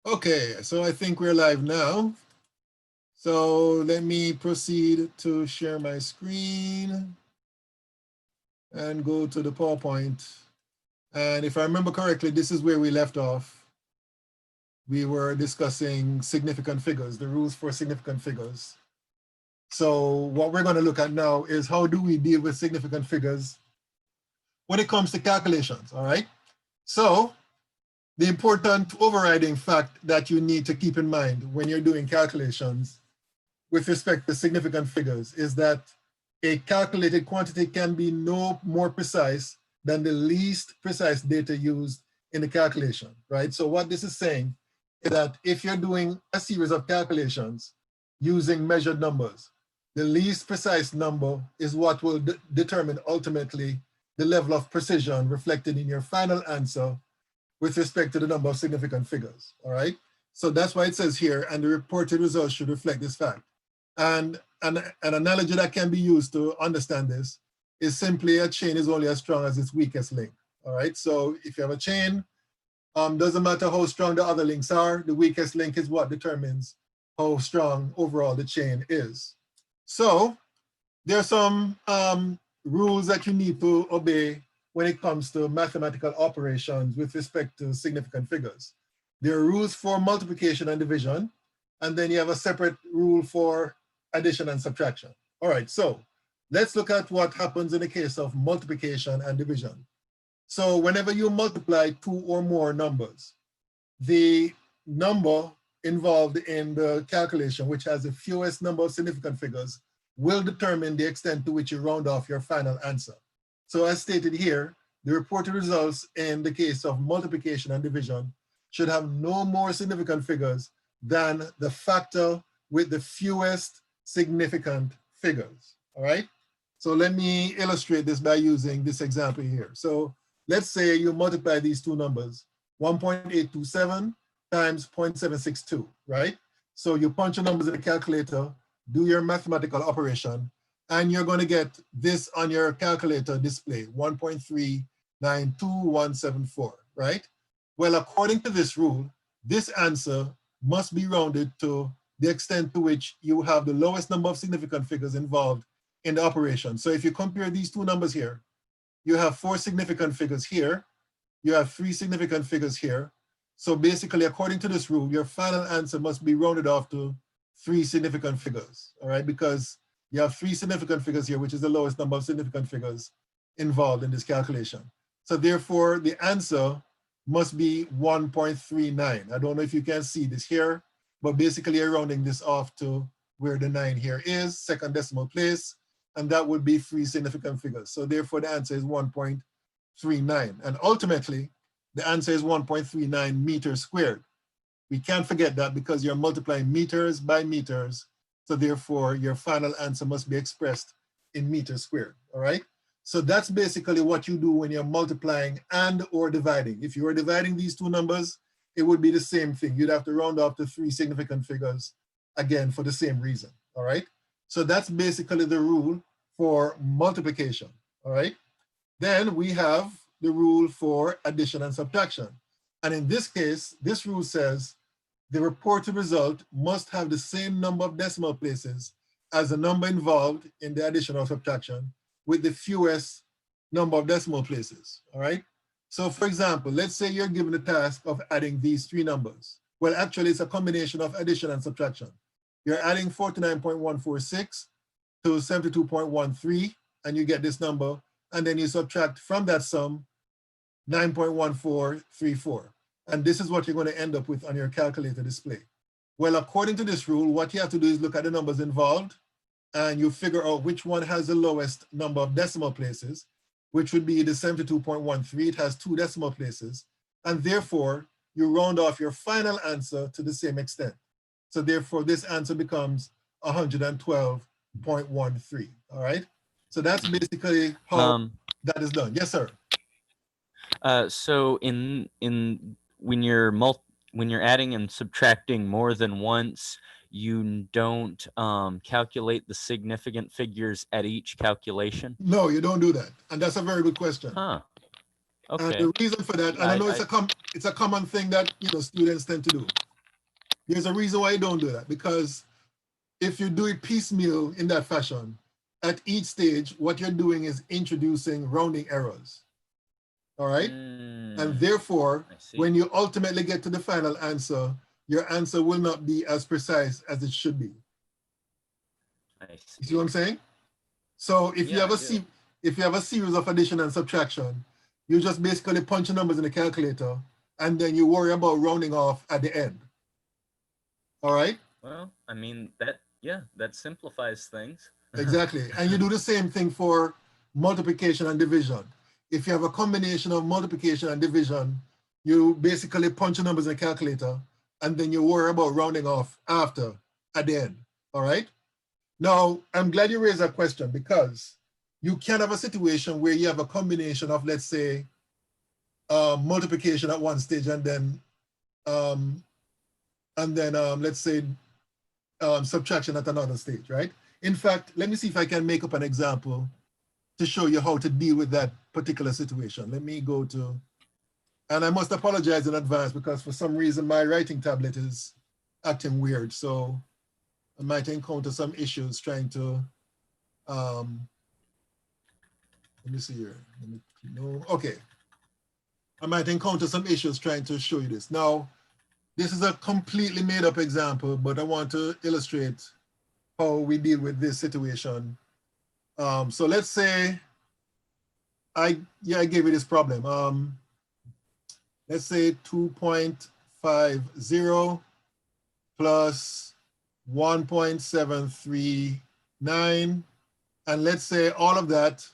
Okay, so I think we're live now. So let me proceed to share my screen and go to the PowerPoint. And if I remember correctly, this is where we left off. We were discussing significant figures, the rules for significant figures. So what we're going to look at now is how do we deal with significant figures when it comes to calculations, all right? So the important overriding fact that you need to keep in mind when you're doing calculations with respect to significant figures is that a calculated quantity can be no more precise than the least precise data used in the calculation, right? So what this is saying is that if you're doing a series of calculations using measured numbers, the least precise number is what will determine ultimately the level of precision reflected in your final answer with respect to the number of significant figures, all right? So that's why it says here, and the reported results should reflect this fact. And an analogy that can be used to understand this is simply a chain is only as strong as its weakest link, all right? So if you have a chain, doesn't matter how strong the other links are, the weakest link is what determines how strong overall the chain is. So there are some rules that you need to obey when it comes to mathematical operations with respect to significant figures. There are rules for multiplication and division, and then you have a separate rule for addition and subtraction. All right, so let's look at what happens in the case of multiplication and division. So whenever you multiply two or more numbers, the number involved in the calculation, which has the fewest number of significant figures, will determine the extent to which you round off your final answer. So as stated here, the reported results in the case of multiplication and division should have no more significant figures than the factor with the fewest significant figures, all right? So let me illustrate this by using this example here. So let's say you multiply these two numbers, 1.827 times 0.762, right? So you punch your numbers in the calculator, do your mathematical operation, and you're going to get this on your calculator display, 1.392174, right? Well, according to this rule, this answer must be rounded to the extent to which you have the lowest number of significant figures involved in the operation. So if you compare these two numbers here, you have 4 significant figures here, you have 3 significant figures here. So basically, according to this rule, your final answer must be rounded off to 3 significant figures, all right? Because you have 3 significant figures here, which is the lowest number of significant figures involved in this calculation. So therefore, the answer must be 1.39. I don't know if you can see this here, but basically you're rounding this off to where the 9 here is, second decimal place, and that would be 3 significant figures. So therefore, the answer is 1.39. And ultimately, the answer is 1.39 meters squared. We can't forget that because you're multiplying meters by meters. So therefore, your final answer must be expressed in meters squared, all right? So that's basically what you do when you're multiplying and or dividing. If you were dividing these two numbers, it would be the same thing. You'd have to round off to 3 significant figures, again, for the same reason, all right? So that's basically the rule for multiplication, all right? Then we have the rule for addition and subtraction. And in this case, this rule says the reported result must have the same number of decimal places as the number involved in the addition or subtraction with the fewest number of decimal places, all right? So for example, let's say you're given the task of adding these 3 numbers. Well, actually it's a combination of addition and subtraction. You're adding 49.146 to 72.13, and you get this number, and then you subtract from that sum 9.1434. And this is what you're going to end up with on your calculator display. Well, according to this rule, what you have to do is look at the numbers involved, and you figure out which one has the lowest number of decimal places, which would be the 72.13. It has 2 decimal places, and therefore you round off your final answer to the same extent. So therefore this answer becomes 112.13, all right? So that's basically how that is done. Yes, sir. So when you're adding and subtracting more than once, you don't calculate the significant figures at each calculation? No, you don't do that. And that's a very good question. Huh. And Okay. the reason for that, and I know it's a common thing that students tend to do. There's a reason why you don't do that, because if you do it piecemeal in that fashion, at each stage, what you're doing is introducing rounding errors. All right? And therefore, when you ultimately get to the final answer, your answer will not be as precise as it should be. You see what I'm saying? So if you have a series of addition and subtraction, you just basically punch numbers in the calculator, and then you worry about rounding off at the end. All right? Well, I mean, that simplifies things. Exactly. And you do the same thing for multiplication and division. If you have a combination of multiplication and division, you basically punch numbers in the calculator, and then you worry about rounding off after at the end. All right? Now, I'm glad you raised that question, because you can have a situation where you have a combination of, let's say, multiplication at one stage, and then let's say subtraction at another stage, right? In fact, let me see if I can make up an example to show you how to deal with that particular situation. Let me go to, and I must apologize in advance, because for some reason my writing tablet is acting weird, so I might encounter some issues trying to, let me see here. Okay. I might encounter some issues trying to show you this. Now, this is a completely made up example, but I want to illustrate how we deal with this situation. So let's say I gave you this problem. Let's say 2.50 plus 1.739, and let's say all of that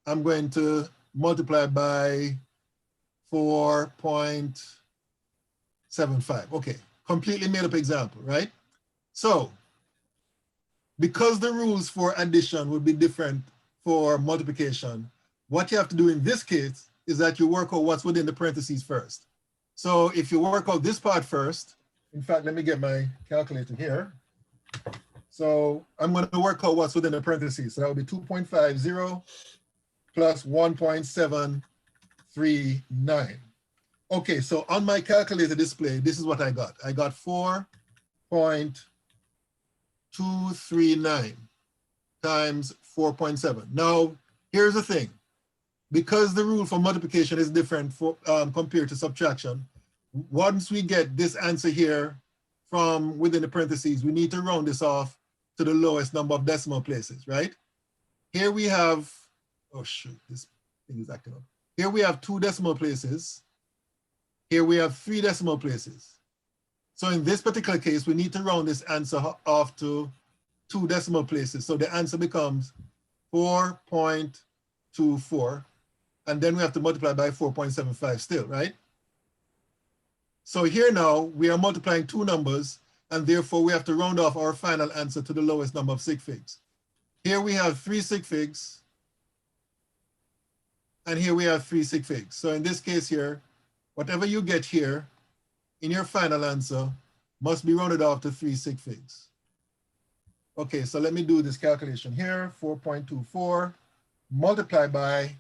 I'm going to multiply by 4.75. Okay, completely made up example, right? So because the rules for addition would be different for multiplication, what you have to do in this case is that you work out what's within the parentheses first. So if you work out this part first, in fact, let me get my calculator here. So I'm going to work out what's within the parentheses. So that would be 2.50 plus 1.739. Okay, so on my calculator display, this is what I got. I got 4.239 times 4.7. Now, here's the thing. Because the rule for multiplication is different compared to subtraction, once we get this answer here from within the parentheses, we need to round this off to the lowest number of decimal places, right? Here we have, oh shoot, this thing is acting up. Here we have 2 decimal places. Here we have 3 decimal places. So in this particular case, we need to round this answer off to 2 decimal places. So the answer becomes 4.24. And then we have to multiply by 4.75 still, right? So here now, we are multiplying 2 numbers, and therefore we have to round off our final answer to the lowest number of sig figs. Here we have 3 sig figs, and here we have 3 sig figs. So in this case here, whatever you get here in your final answer must be rounded off to 3 sig figs. Okay, so let me do this calculation here. 4.24 multiplied by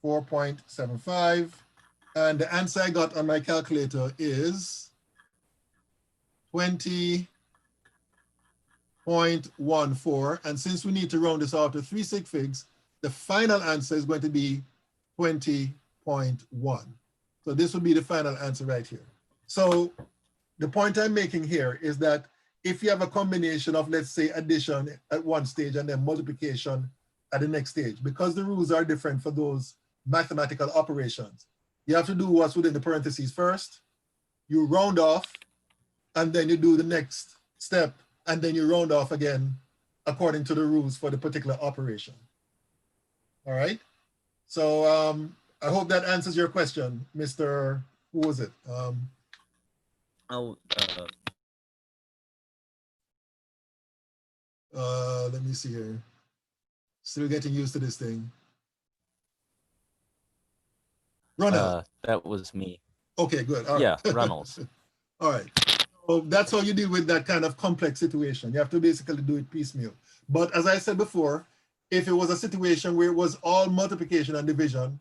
4.75, and the answer I got on my calculator is 20.14. And since we need to round this off to 3 sig figs, the final answer is going to be 20.1. So this would be the final answer right here. So the point I'm making here is that if you have a combination of, let's say, addition at one stage and then multiplication at the next stage, because the rules are different for those mathematical operations, you have to do what's within the parentheses first, you round off, and then you do the next step, and then you round off again according to the rules for the particular operation. All right? So I hope that answers your question, Mr. Who was it? Let me see here. Still getting used to this thing. Ronald. That was me. Okay, good. All right. Yeah, Reynolds. All right. So that's how you deal with that kind of complex situation. You have to basically do it piecemeal. But as I said before, if it was a situation where it was all multiplication and division,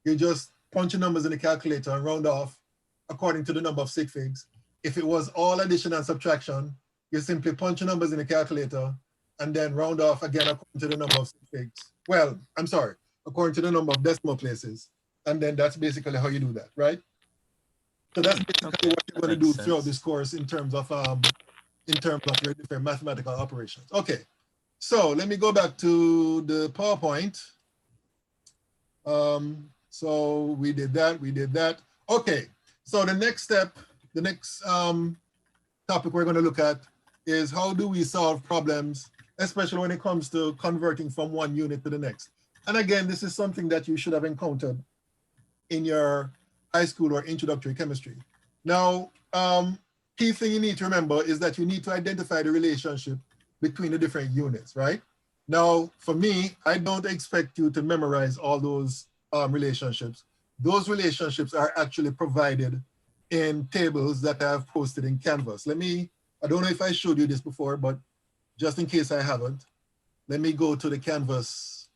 you just punch your numbers in the calculator and round off according to the number of sig figs. If it was all addition and subtraction, you simply punch your numbers in the calculator and then round off again according to the number of figs. Well, I'm sorry, according to the number of decimal places. And then that's basically how you do that, right? So that's basically Okay, what you're that going to makes do throughout sense. this course in terms of your different mathematical operations. Okay, so let me go back to the PowerPoint. So we did that. Okay, so the next step, the next topic we're going to look at is how do we solve problems, especially when it comes to converting from one unit to the next. And again, this is something that you should have encountered in your high school or introductory chemistry. Now, key thing you need to remember is that you need to identify the relationship between the different units, right? Now, for me, I don't expect you to memorize all those relationships. Those relationships are actually provided in tables that I have posted in Canvas. I don't know if I showed you this before, but just in case I haven't, let me go to the Canvas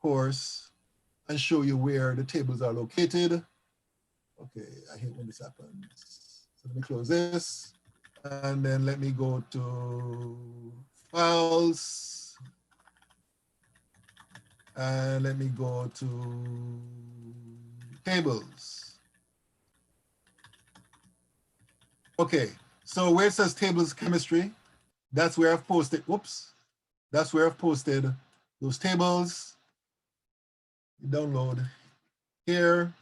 course and show you where the tables are located. Okay, I hate when this happens. So let me close this. And then let me go to files. And let me go to tables. Okay, so where it says tables chemistry, that's where I've posted, whoops. That's where I've posted those tables. You download here.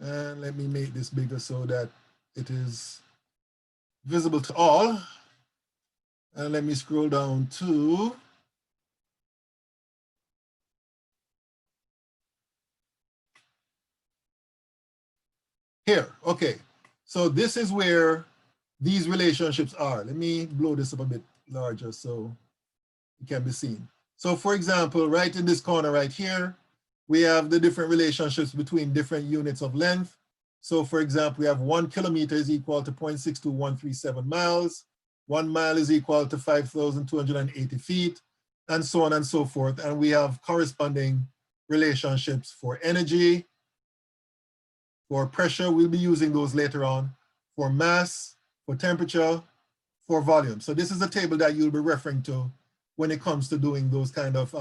And let me make this bigger so that it is visible to all. And let me scroll down to here. Okay, so this is where these relationships are. Let me blow this up a bit larger so it can be seen. So for example, right in this corner right here, we have the different relationships between different units of length. So for example, we have 1 kilometer is equal to 0.62137 miles. 1 mile is equal to 5,280 feet, and so on and so forth. And we have corresponding relationships for energy, for pressure, we'll be using those later on, for mass, for temperature, for volume. So this is a table that you'll be referring to when it comes to doing those kind of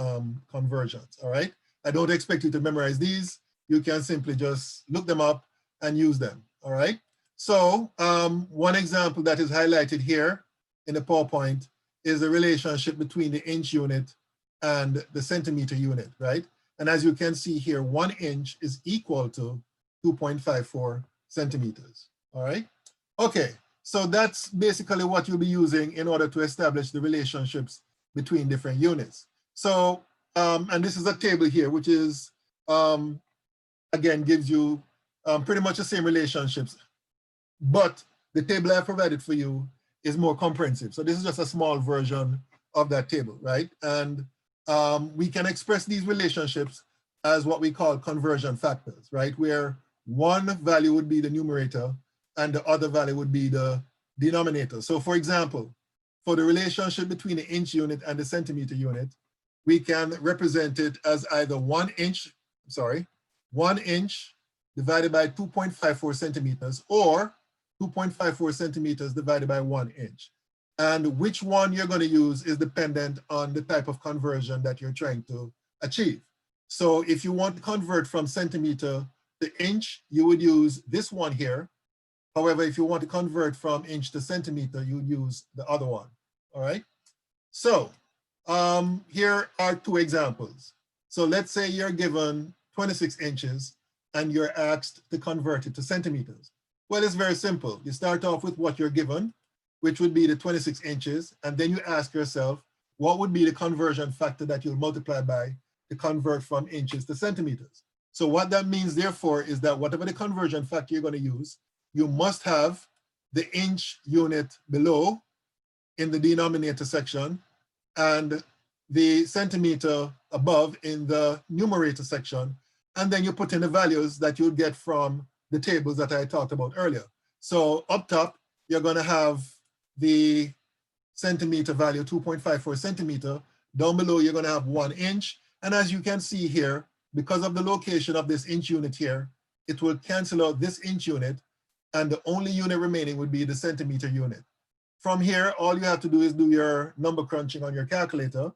conversions, all right? I don't expect you to memorize these. You can simply just look them up and use them, all right? So one example that is highlighted here in the PowerPoint is the relationship between the inch unit and the centimeter unit, right? And as you can see here, 1 inch is equal to 2.54 centimeters, all right? Okay, so that's basically what you'll be using in order to establish the relationships between different units. So, and this is a table here, which is, again, gives you pretty much the same relationships, but the table I provided for you is more comprehensive. So this is just a small version of that table, right? And we can express these relationships as what we call conversion factors, right? Where one value would be the numerator and the other value would be the denominator. So for example, for the relationship between the inch unit and the centimeter unit, we can represent it as either 1 inch divided by 2.54 centimeters, or 2.54 centimeters divided by 1 inch. And which one you're going to use is dependent on the type of conversion that you're trying to achieve. So if you want to convert from centimeter to inch, you would use this one here. However, if you want to convert from inch to centimeter, you would use the other one, all right? So here are 2 examples. So let's say you're given 26 inches and you're asked to convert it to centimeters. Well, it's very simple. You start off with what you're given, which would be the 26 inches, and then you ask yourself, what would be the conversion factor that you'll multiply by to convert from inches to centimeters? So what that means, therefore, is that whatever the conversion factor you're going to use, you must have the inch unit below in the denominator section and the centimeter above in the numerator section. And then you put in the values that you'll get from the tables that I talked about earlier. So up top, you're going to have the centimeter value, 2.54 centimeter. Down below, you're going to have 1 inch. And as you can see here, because of the location of this inch unit here, it will cancel out this inch unit, and the only unit remaining would be the centimeter unit. From here, all you have to do is do your number crunching on your calculator.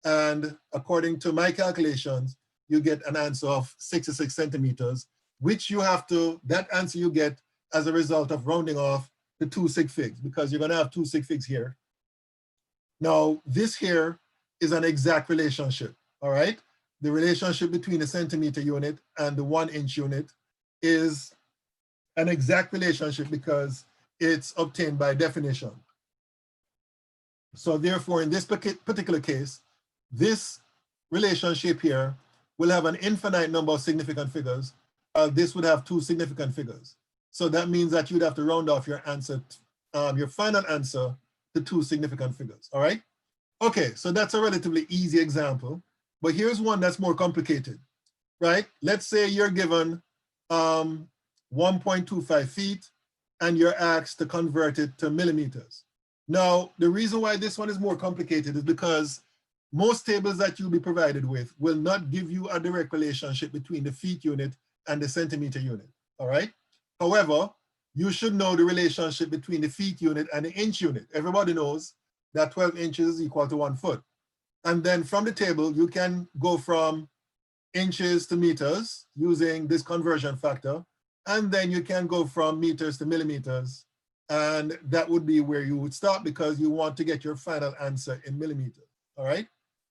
And according to my calculations, you get an answer of 66 centimeters, which you have to, that answer you get as a result of rounding off the 2 sig figs, because you're gonna have 2 sig figs here. Now, this here is an exact relationship, all right? The relationship between the centimeter unit and the 1 inch unit is an exact relationship because it's obtained by definition. So therefore, in this particular case, this relationship here will have an infinite number of significant figures. This would have 2 significant figures. So that means that you'd have to round off your answer, your final answer to 2 significant figures, all right? Okay, so that's a relatively easy example, but here's one that's more complicated, right? Let's say you're given 1.25 feet and you're asked to convert it to millimeters. Now, the reason why this one is more complicated is because most tables that you'll be provided with will not give you a direct relationship between the feet unit and the centimeter unit, all right? However, you should know the relationship between the feet unit and the inch unit. Everybody knows that 12 inches is equal to 1 foot. And then from the table, you can go from inches to meters using this conversion factor. And then you can go from meters to millimeters. And that would be where you would start because you want to get your final answer in millimeters, all right?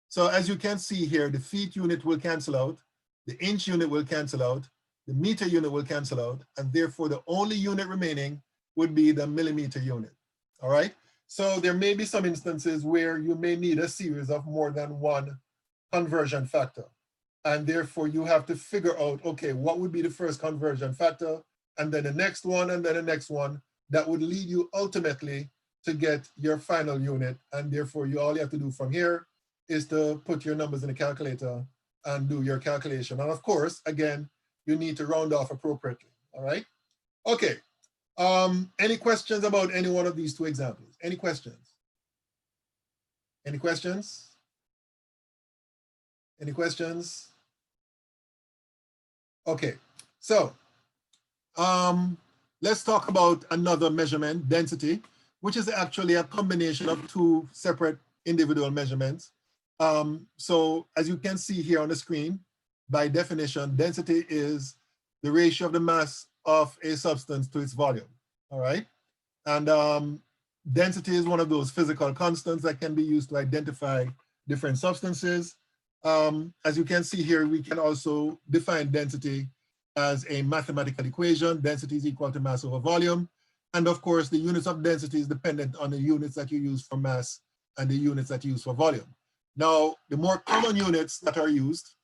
So as you can see here, the feet unit will cancel out, the inch unit will cancel out, the meter unit will cancel out, and therefore the only unit remaining would be the millimeter unit, all right? So there may be some instances where you may need a series of more than one conversion factor. And therefore you have to figure out, okay, what would be the first conversion factor, and then the next one, and then the next one. That would lead you ultimately to get your final unit. And therefore all you have to do from here is to put your numbers in the calculator and do your calculation. And of course, again, you need to round off appropriately, all right? Okay, any questions about any one of these 2 examples? Any questions? Any questions? Any questions? Okay, so let's talk about another measurement, density, which is actually a combination of 2 separate individual measurements. So as you can see here on the screen, by definition, density is the ratio of the mass of a substance to its volume, all right? And density is one of those physical constants that can be used to identify different substances. As you can see here, we can also define density as a mathematical equation. Density is equal to mass over volume. And of course, the units of density is dependent on the units that you use for mass and the units that you use for volume. Now, the more common units that are used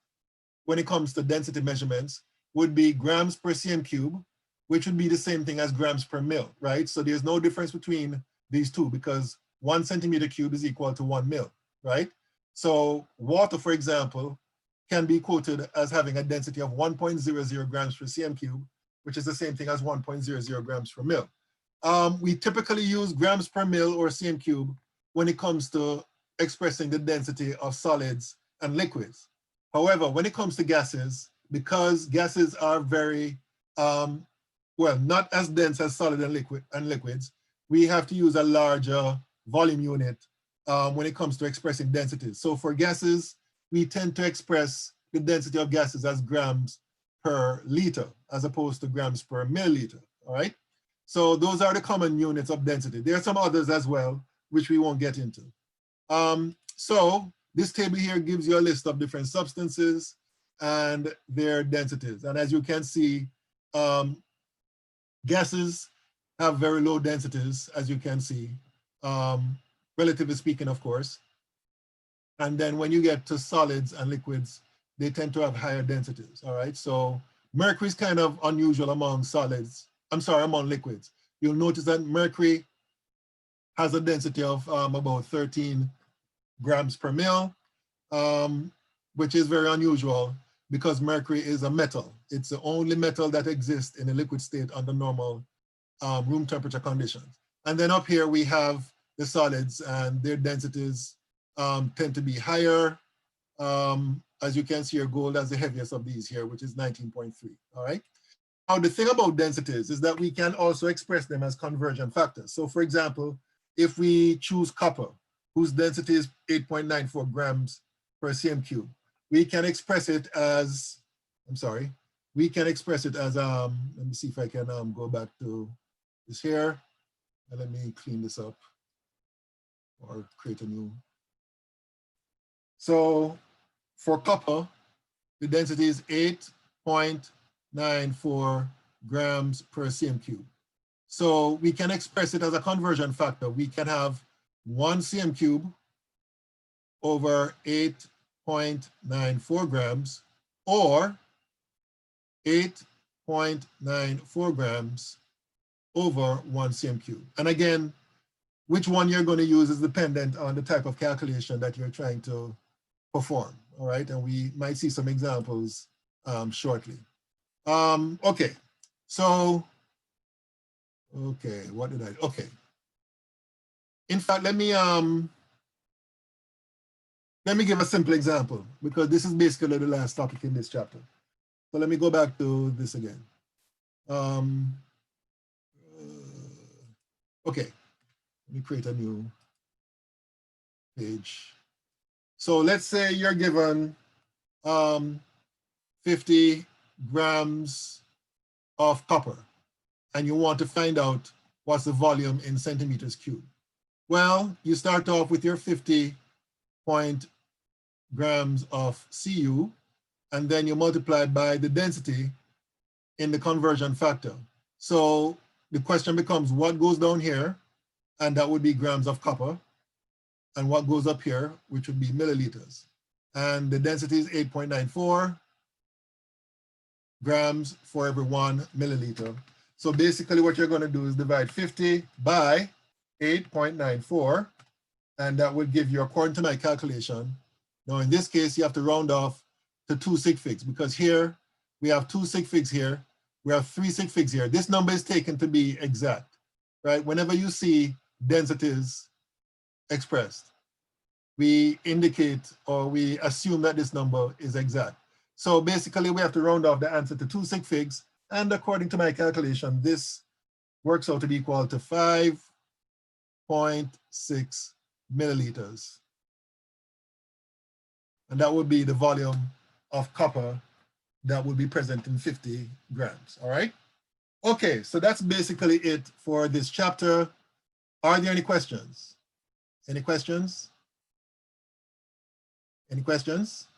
when it comes to density measurements would be grams per cm cube, which would be the same thing as grams per mil, right? So there's no difference between these 2 because 1 centimeter cube is equal to 1 mil, right? So water, for example, can be quoted as having a density of 1.00 grams per cm cube, which is the same thing as 1.00 grams per mil. We typically use grams per mil or cm cube when it comes to expressing the density of solids and liquids. However, when it comes to gases, because gases are very, well, not as dense as solid and liquids, we have to use a larger volume unit when it comes to expressing densities. So for gases, we tend to express the density of gases as grams per liter, as opposed to grams per milliliter, all right? So those are the common units of density. There are some others as well, which we won't get into. So this table here gives you a list of different substances and their densities. And as you can see, gases have very low densities, as you can see, relatively speaking, of course. And then when you get to solids and liquids, they tend to have higher densities, all right? So mercury is kind of unusual among solids, among liquids. You'll notice that mercury has a density of about 13 grams per mil, which is very unusual because mercury is a metal. It's the only metal that exists in a liquid state under normal room temperature conditions. And then up here we have the solids, and their densities tend to be higher. As you can see, your gold has the heaviest of these here, which is 19.3, all right? Now, the thing about densities is that we can also express them as conversion factors. So for example, if we choose copper, whose density is 8.94 grams per cm cube, we can express it as, we can express it as, let me see if I can go back to this here, and let me clean this up or create a new. So for copper, the density is 8.94 grams per cm cube. So we can express it as a conversion factor. We can have 1 cm cube over 8.94 grams, or 8.94 grams over 1 cm cube. And again, which one you're going to use is dependent on the type of calculation that you're trying to perform, all right? And we might see some examples shortly. Okay, so, okay, what did I, okay. In fact, let me give a simple example, because this is basically the last topic in this chapter. So let me go back to this again. Okay, let me create a new page. So let's say you're given 50 grams of copper, and you want to find out what's the volume in centimeters cubed. Well, you start off with your 50 grams of Cu, and then you multiply by the density in the conversion factor. So the question becomes, what goes down here? And that would be grams of copper. And what goes up here, which would be milliliters. And the density is 8.94 grams for every 1 milliliter. So basically what you're going to do is divide 50 by 8.94, and that would give you, according to my calculation, now in this case, you have to round off to 2 sig figs, because here we have 2 sig figs here, we have 3 sig figs here. This number is taken to be exact, right? Whenever you see densities expressed, we indicate or we assume that this number is exact. So basically we have to round off the answer to 2 sig figs, and according to my calculation, this works out to be equal to 5.6 milliliters. And that would be the volume of copper that would be present in 50 grams, all right? Okay, so that's basically it for this chapter. Are there any questions? Any questions? Any questions?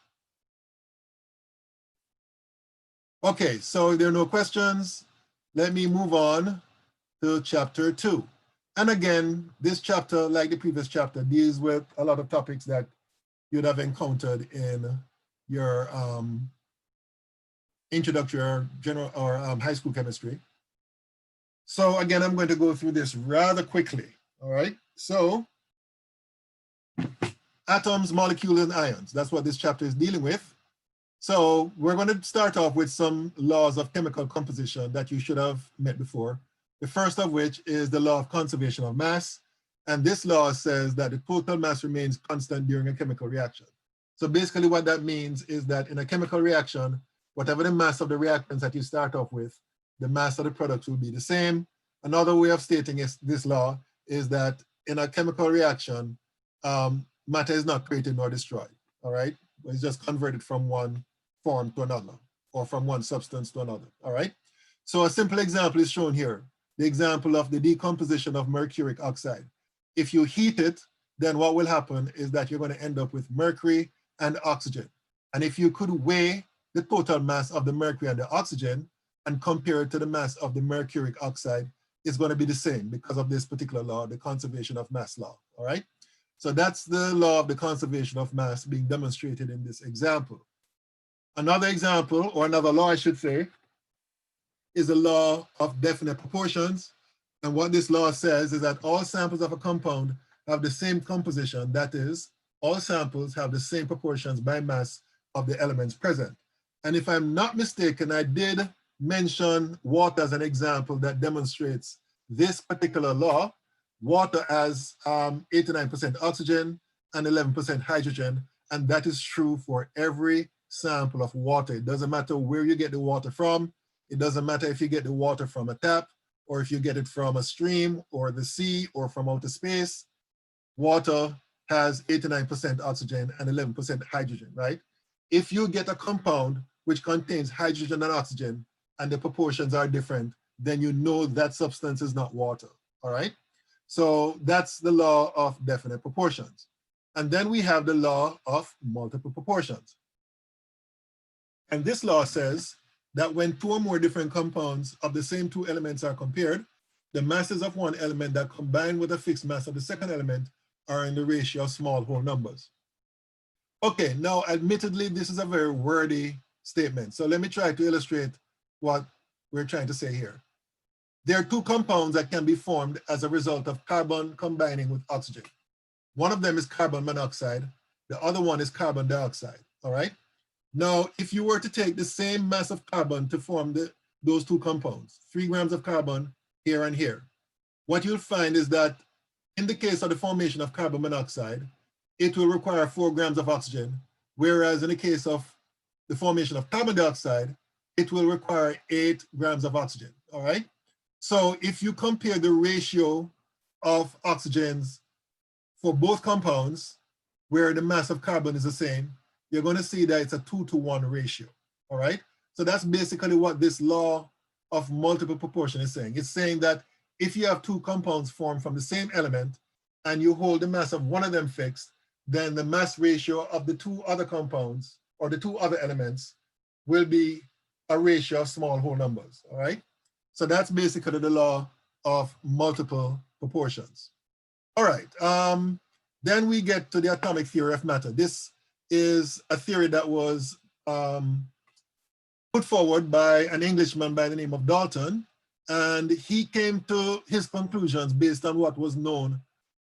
Okay, so if there are no questions, let me move on to chapter 2. And again, this chapter, like the previous chapter, deals with a lot of topics that you'd have encountered in your introductory or general or high school chemistry. So again, I'm going to go through this rather quickly, all right? So atoms, molecules, and ions, that's what this chapter is dealing with. So we're going to start off with some laws of chemical composition that you should have met before. The first of which is the law of conservation of mass. And this law says that the total mass remains constant during a chemical reaction. So basically what that means is that in a chemical reaction, whatever the mass of the reactants that you start off with, the mass of the products will be the same. Another way of stating this law is that in a chemical reaction, matter is not created nor destroyed, all right? It's just converted from one form to another, or from one substance to another, all right? So a simple example is shown here, the example of the decomposition of mercuric oxide. If you heat it, then what will happen is that you're going to end up with mercury and oxygen. And if you could weigh the total mass of the mercury and the oxygen and compare it to the mass of the mercuric oxide, it's going to be the same because of this particular law, the conservation of mass law, all right? So that's the law of the conservation of mass being demonstrated in this example. Another example, or another law I should say, is the law of definite proportions. And what this law says is that all samples of a compound have the same composition. That is, all samples have the same proportions by mass of the elements present. And if I'm not mistaken, I did mention water as an example that demonstrates this particular law. Water has 89% oxygen and 11% hydrogen. And that is true for every sample of water. It doesn't matter where you get the water from. It doesn't matter if you get the water from a tap or if you get it from a stream or the sea or from outer space. Water has 89% oxygen and 11% hydrogen, right? If you get a compound which contains hydrogen and oxygen and the proportions are different, then you know that substance is not water, all right? So that's the law of definite proportions. And then we have the law of multiple proportions. And this law says that when two or more different compounds of the same two elements are compared, the masses of one element that combine with a fixed mass of the second element are in the ratio of small whole numbers. Okay, now admittedly, this is a very wordy statement. So let me try to illustrate what we're trying to say here. There are two compounds that can be formed as a result of carbon combining with oxygen. One of them is carbon monoxide. The other one is carbon dioxide, all right? Now, if you were to take the same mass of carbon to form those two compounds, 3 grams of carbon here and here, what you'll find is that in the case of the formation of carbon monoxide, it will require 4 grams of oxygen, whereas in the case of the formation of carbon dioxide, it will require 8 grams of oxygen, all right? So if you compare the ratio of oxygens for both compounds, where the mass of carbon is the same, you're going to see that it's a 2-to-1 ratio, all right? So that's basically what this law of multiple proportion is saying. It's saying that if you have two compounds formed from the same element and you hold the mass of one of them fixed, then the mass ratio of the two other compounds or the two other elements will be a ratio of small whole numbers, all right? So that's basically the law of multiple proportions. All right, then we get to the atomic theory of matter. This is a theory that was put forward by an Englishman by the name of Dalton, and he came to his conclusions based on what was known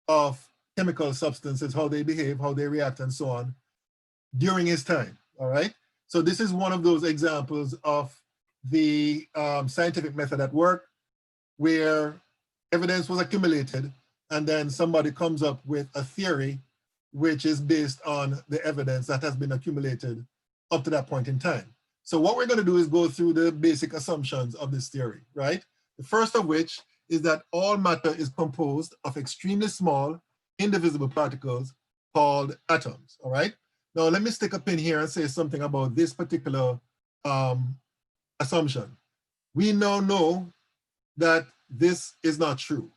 of chemical substances, how they behave, how they react, and so on, during his time, all right? So this is one of those examples of the scientific method at work where evidence was accumulated and then somebody comes up with a theory which is based on the evidence that has been accumulated up to that point in time. So what we're going to do is go through the basic assumptions of this theory, right? The first of which is that all matter is composed of extremely small, indivisible particles called atoms, all right? Now let me stick a pin here and say something about this particular assumption. We now know that this is not true.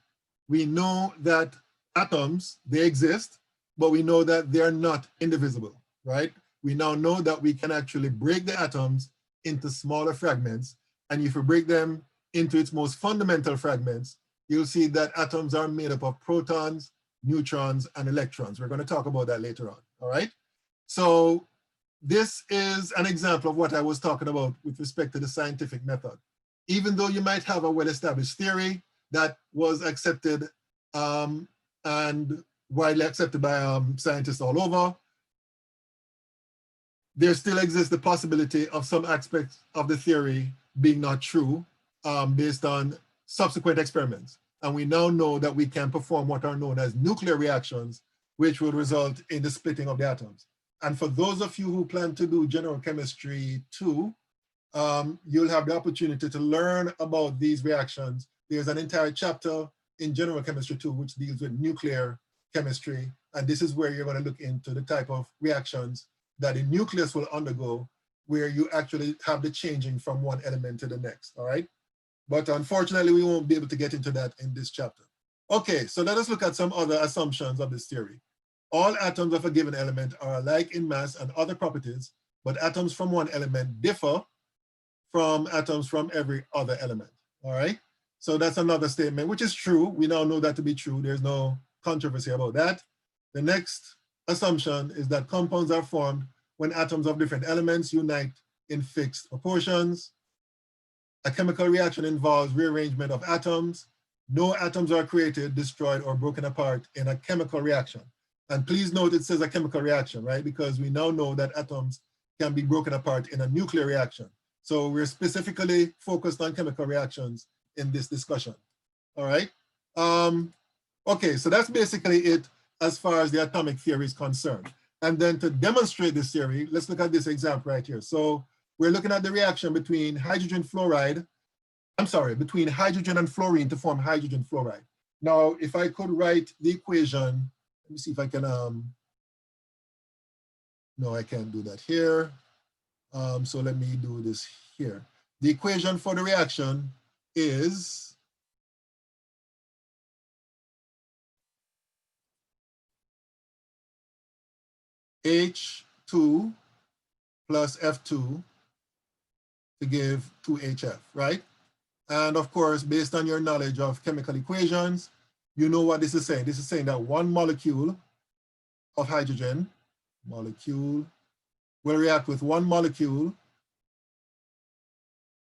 We know that atoms, they exist, but we know that they're not indivisible, right? We now know that we can actually break the atoms into smaller fragments. And if we break them into its most fundamental fragments, you'll see that atoms are made up of protons, neutrons, and electrons. We're going to talk about that later on, all right? So this is an example of what I was talking about with respect to the scientific method. Even though you might have a well-established theory that was accepted and widely accepted by scientists all over, there still exists the possibility of some aspects of the theory being not true based on subsequent experiments. And we now know that we can perform what are known as nuclear reactions, which will result in the splitting of the atoms. And for those of you who plan to do general chemistry too, you'll have the opportunity to learn about these reactions. There's an entire chapter in general chemistry too, which deals with nuclear chemistry. And this is where you're going to look into the type of reactions that the nucleus will undergo, where you actually have the changing from one element to the next, all right? But unfortunately, we won't be able to get into that in this chapter. Okay, so let us look at some other assumptions of this theory. All atoms of a given element are alike in mass and other properties, but atoms from one element differ from atoms from every other element, all right? So that's another statement, which is true. We now know that to be true. There's no controversy about that. The next assumption is that compounds are formed when atoms of different elements unite in fixed proportions. A chemical reaction involves rearrangement of atoms. No atoms are created, destroyed, or broken apart in a chemical reaction. And please note it says a chemical reaction, right? Because we now know that atoms can be broken apart in a nuclear reaction. So we're specifically focused on chemical reactions in this discussion, all right? Okay, so that's basically it as far as the atomic theory is concerned. And then to demonstrate this theory, let's look at this example right here. So we're looking at the reaction between hydrogen fluoride, between hydrogen and fluorine to form hydrogen fluoride. Now, if I could write the equation, let me see if I can, no, I can't do that here. So let me do this here. The equation for the reaction is H2 plus F2 to give 2HF, right? And of course, based on your knowledge of chemical equations, you know what this is saying. This is saying that one molecule of hydrogen, will react with one molecule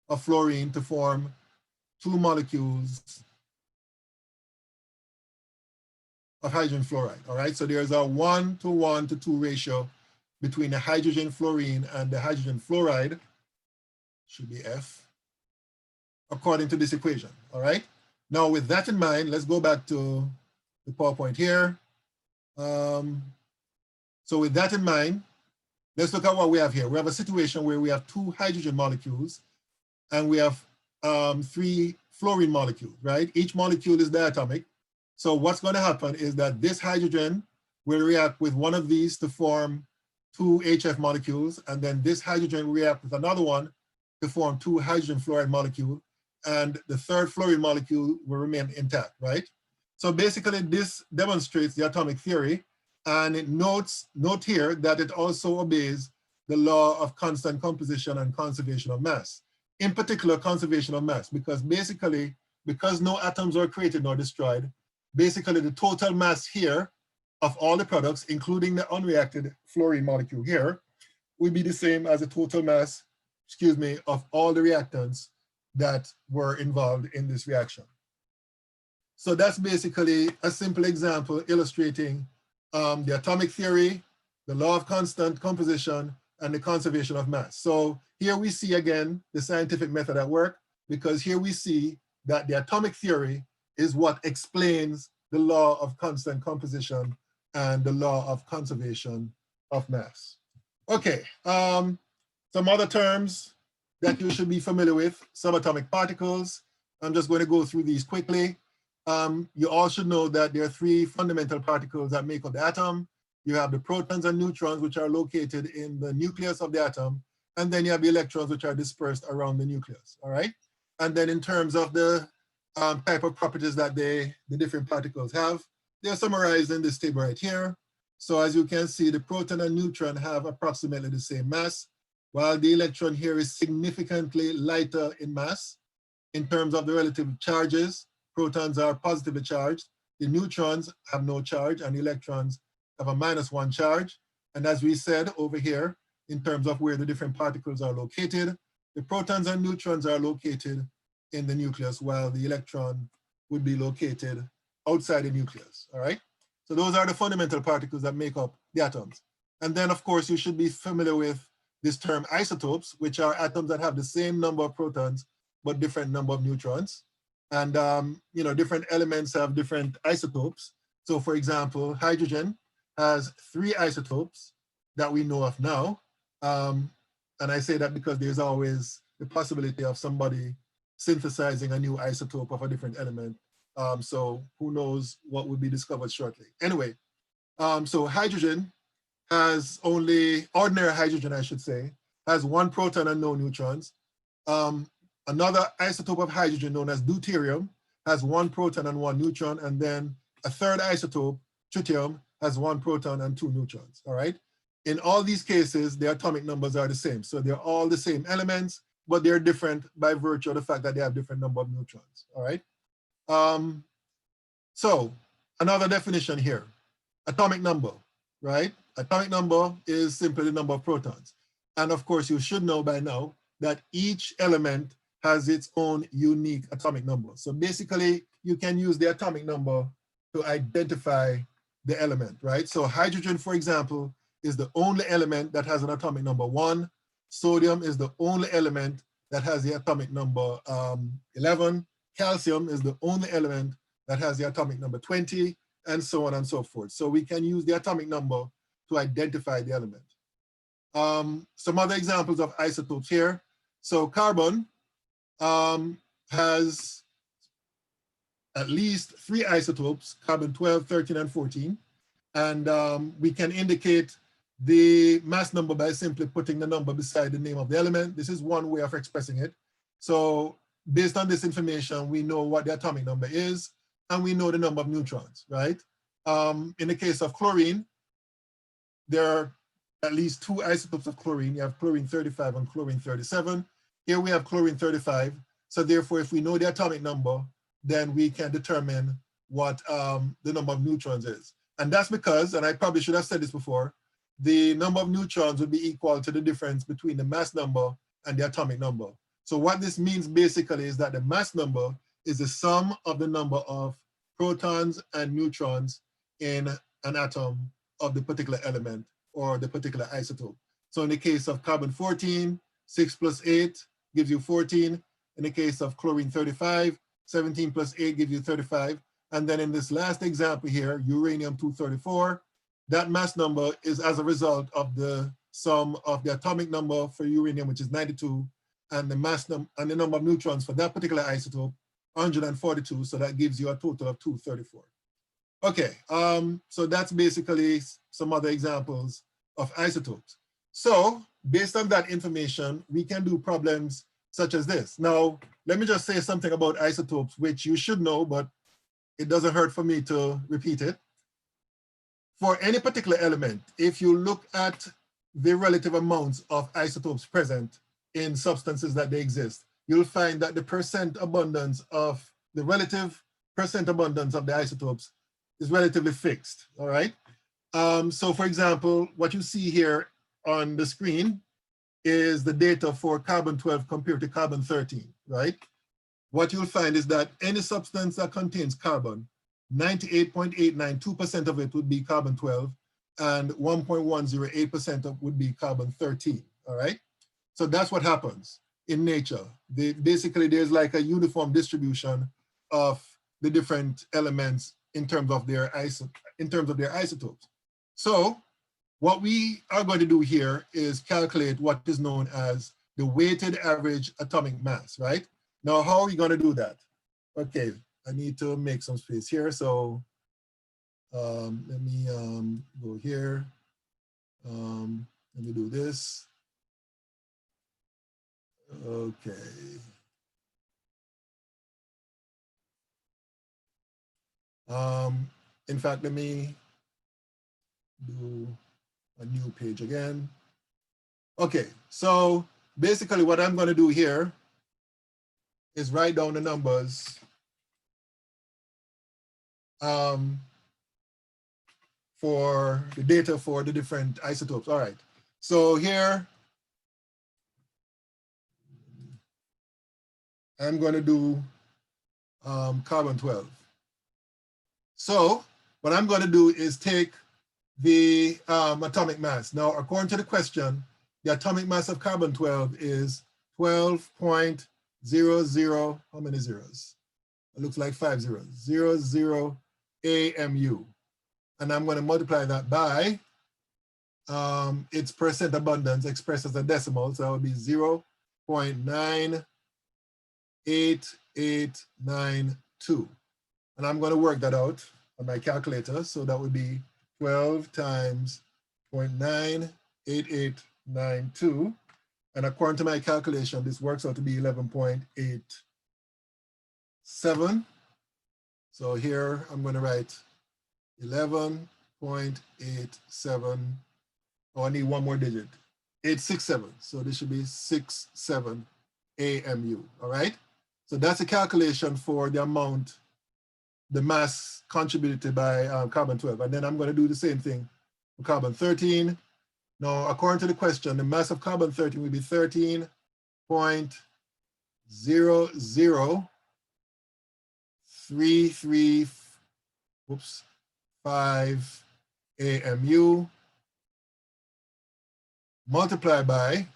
of fluorine to form 2 molecules of hydrogen fluoride, all right? So there's a 1:1:2 ratio between the hydrogen fluorine and the hydrogen fluoride, should be F, according to this equation, all right? Now with that in mind, let's go back to the PowerPoint here. So with that in mind, let's look at what we have here. We have a situation where we have 2 hydrogen molecules and we have 3 fluorine molecules, right? Each molecule is diatomic. So what's going to happen is that this hydrogen will react with one of these to form 2 HF molecules, and then this hydrogen will react with another one to form 2 hydrogen fluoride molecules, and the third fluorine molecule will remain intact, right? So basically this demonstrates the atomic theory, and it note here that it also obeys the law of constant composition and conservation of mass. In particular, conservation of mass, because basically, because no atoms are created nor destroyed, basically the total mass here of all the products, including the unreacted fluorine molecule here, will be the same as the total mass, of all the reactants that were involved in this reaction. So that's basically a simple example illustrating the atomic theory, the law of constant composition, and the conservation of mass. So here we see again the scientific method at work, because here we see that the atomic theory is what explains the law of constant composition and the law of conservation of mass. Okay, some other terms that you should be familiar with: subatomic particles. I'm just going to go through these quickly. You all should know that there are 3 fundamental particles that make up the atom. You have the protons and neutrons, which are located in the nucleus of the atom. And then you have the electrons, which are dispersed around the nucleus, all right? And then in terms of the type of properties that the different particles have, they're summarized in this table right here. So as you can see, the proton and neutron have approximately the same mass, while the electron here is significantly lighter in mass. In terms of the relative charges, protons are positively charged, the neutrons have no charge, and the electrons have a -1 charge. And as we said over here, in terms of where the different particles are located, the protons and neutrons are located in the nucleus, while the electron would be located outside the nucleus, all right? So those are the fundamental particles that make up the atoms. And then of course, you should be familiar with this term isotopes, which are atoms that have the same number of protons, but different number of neutrons. And different elements have different isotopes. So for example, hydrogen has 3 isotopes that we know of now. And I say that because there's always the possibility of somebody synthesizing a new isotope of a different element. So who knows what will be discovered shortly. Anyway, so hydrogen has ordinary hydrogen, I should say, has 1 proton and no neutrons. Another isotope of hydrogen known as deuterium has 1 proton and 1 neutron. And then a third isotope, tritium, has 1 proton and 2 neutrons, all right? In all these cases, the atomic numbers are the same. So they're all the same elements, but they're different by virtue of the fact that they have different number of neutrons, all right? So another definition here, atomic number, right? Atomic number is simply the number of protons. And of course, you should know by now that each element has its own unique atomic number. So basically, you can use the atomic number to identify the element, right? So hydrogen, for example, is the only element that has an atomic number 1. Sodium is the only element that has the atomic number 11. Calcium is the only element that has the atomic number 20, and so on and so forth. So we can use the atomic number to identify the element. Some other examples of isotopes here. So carbon has at least 3 isotopes, carbon 12, 13, and 14. And we can indicate the mass number by simply putting the number beside the name of the element. This is one way of expressing it. So based on this information, we know what the atomic number is, and we know the number of neutrons, right? In the case of chlorine, there are at least 2 isotopes of chlorine. You have chlorine 35 and chlorine 37. Here we have chlorine 35. So therefore, if we know the atomic number, then we can determine what the number of neutrons is. And that's because, and I probably should have said this before, the number of neutrons would be equal to the difference between the mass number and the atomic number. So what this means basically is that the mass number is the sum of the number of protons and neutrons in an atom of the particular element or the particular isotope. So in the case of carbon 14, 6 plus 8 gives you 14. In the case of chlorine 35, 17 plus 8 gives you 35. And then in this last example here, uranium-234, that mass number is as a result of the sum of the atomic number for uranium, which is 92, and the mass number and the number of neutrons for that particular isotope, 142. So that gives you a total of 234. Okay, so that's basically some other examples of isotopes. So based on that information, we can do problems such as this. Now, let me just say something about isotopes, which you should know, but it doesn't hurt for me to repeat it. For any particular element, if you look at the relative amounts of isotopes present in substances that they exist, you'll find that the percent abundance of the relative percent abundance of the isotopes is relatively fixed, all right? So for example, what you see here on the screen is the data for carbon 12 compared to carbon 13, right? What you'll find is that any substance that contains carbon, 98.892% of it would be carbon 12 and 1.108% would be carbon 13, all right? So that's what happens in nature. Basically, there's like a uniform distribution of the different elements in terms of their isotopes. So what we are going to do here is calculate what is known as the weighted average atomic mass, right? Now, how are we going to do that? Okay, I need to make some space here. So let me go here. Let me do this. Okay. In fact, let me do a new page again. Okay, so basically what I'm going to do here is write down the numbers for the data for the different isotopes. All right, so here I'm going to do carbon 12. So what I'm going to do is take the atomic mass. Now, according to the question, the atomic mass of carbon 12 is 12.00, how many zeros? It looks like 5 zeros, 00 AMU. And I'm going to multiply that by its percent abundance expressed as a decimal. So that would be 0.98892. And I'm going to work that out on my calculator. So that would be 12 times 0.98892. And according to my calculation, this works out to be 11.87. So here I'm going to write 11.87. Oh, I need one more digit. 867. So this should be 67 AMU. All right. So that's a calculation for the amount, the mass contributed by carbon 12. And then I'm going to do the same thing for carbon 13. Now, according to the question, the mass of carbon 13 will be 13.00335 AMU multiplied by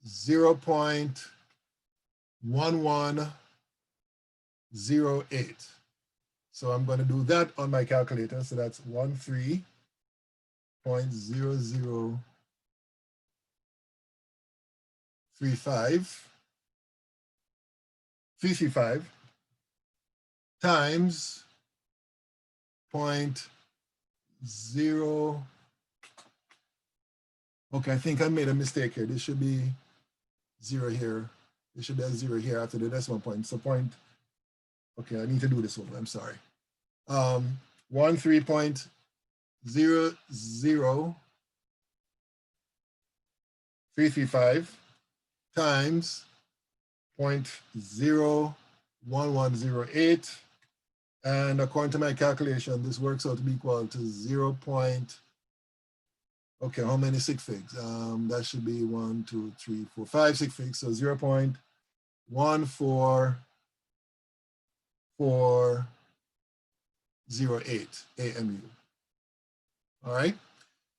0.1108. So I'm going to do that on my calculator. So that's 13.00335 335 times 0.0. Okay, I think I made a mistake here. This should be 0 here. There should be a 0 here after the decimal point. So point, okay, I need to do this over, I'm sorry. 13.00335 times 0.01108. And according to my calculation, this works out to be equal to 0. Okay, how many sig figs? That should be 1, 2, 3, 4, 5 sig figs. So 0.14408 AMU. All right.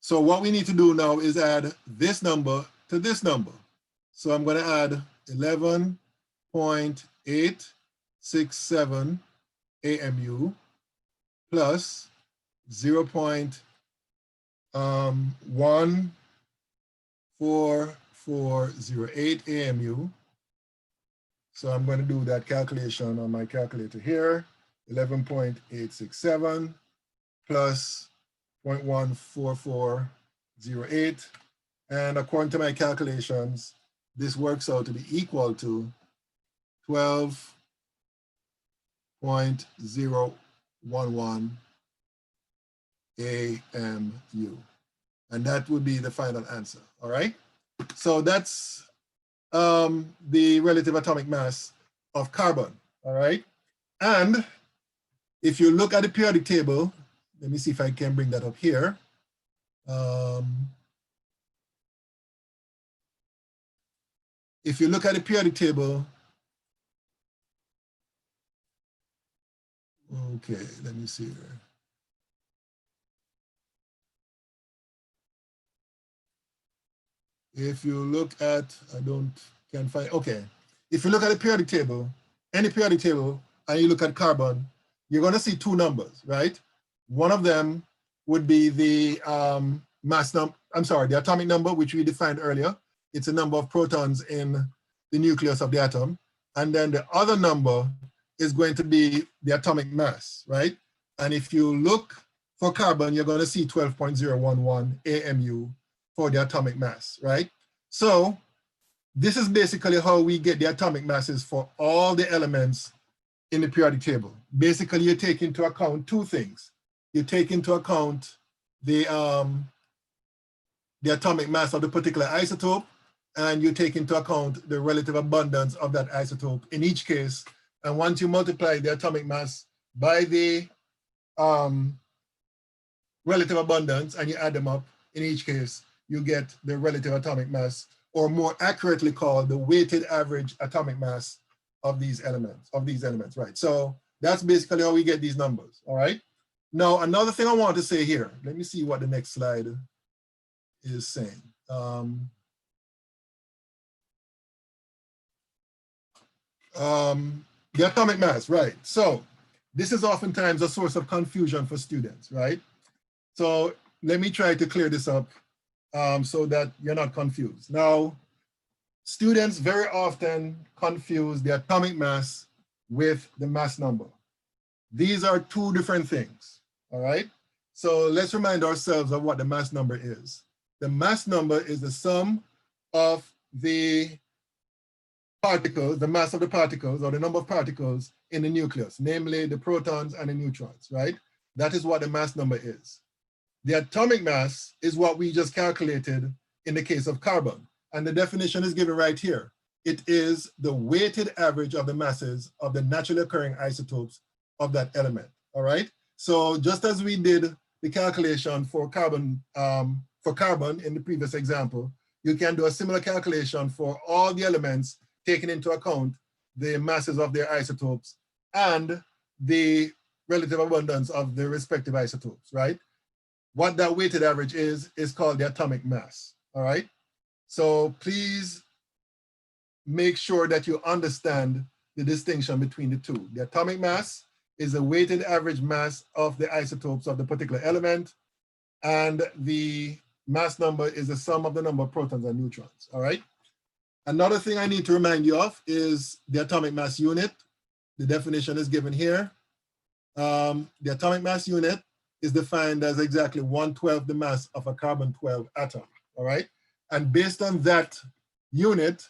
So what we need to do now is add this number to this number. So I'm going to add 11.867 AMU plus 0.14408 AMU. So I'm going to do that calculation on my calculator here. 11.867 plus 0.14408. And according to my calculations, this works out to be equal to 12.011 AMU. And that would be the final answer, all right? So that's the relative atomic mass of carbon, all right? And if you look at the periodic table, let me see if I can bring that up here. If you look at the periodic table, okay, let me see here. If you look at, can't find, okay. If you look at the periodic table, any periodic table, and you look at carbon, you're gonna see two numbers, right? One of them would be the the atomic number, which we defined earlier. It's a number of protons in the nucleus of the atom. And then the other number is going to be the atomic mass, right? And if you look for carbon, you're gonna see 12.011 AMU for the atomic mass, right? So this is basically how we get the atomic masses for all the elements in the periodic table. Basically, you take into account two things. You take into account the atomic mass of the particular isotope, and you take into account the relative abundance of that isotope in each case. And once you multiply the atomic mass by the relative abundance and you add them up, in each case, you get the relative atomic mass, or more accurately called the weighted average atomic mass of these elements, right? So that's basically how we get these numbers, all right? Now, another thing I want to say here, let me see what the next slide is saying. The atomic mass, right? So this is oftentimes a source of confusion for students, right? So let me try to clear this up so that you're not confused. Now, students very often confuse the atomic mass with the mass number. These are two different things, all right? So let's remind ourselves of what the mass number is. The mass number is the sum of the particles, the mass of the particles, or the number of particles in the nucleus, namely the protons and the neutrons, right? That is what the mass number is. The atomic mass is what we just calculated in the case of carbon. And the definition is given right here. It is the weighted average of the masses of the naturally occurring isotopes of that element, all right? So just as we did the calculation for carbon in the previous example, you can do a similar calculation for all the elements, taking into account the masses of their isotopes and the relative abundance of the respective isotopes, right? What that weighted average is called the atomic mass, all right? So please make sure that you understand the distinction between the two. The atomic mass is the weighted average mass of the isotopes of the particular element. and the mass number is the sum of the number of protons and neutrons, all right? Another thing I need to remind you of is the atomic mass unit. The definition is given here. The atomic mass unit is defined as exactly 1/12 the mass of a carbon-12 atom, all right? And based on that unit,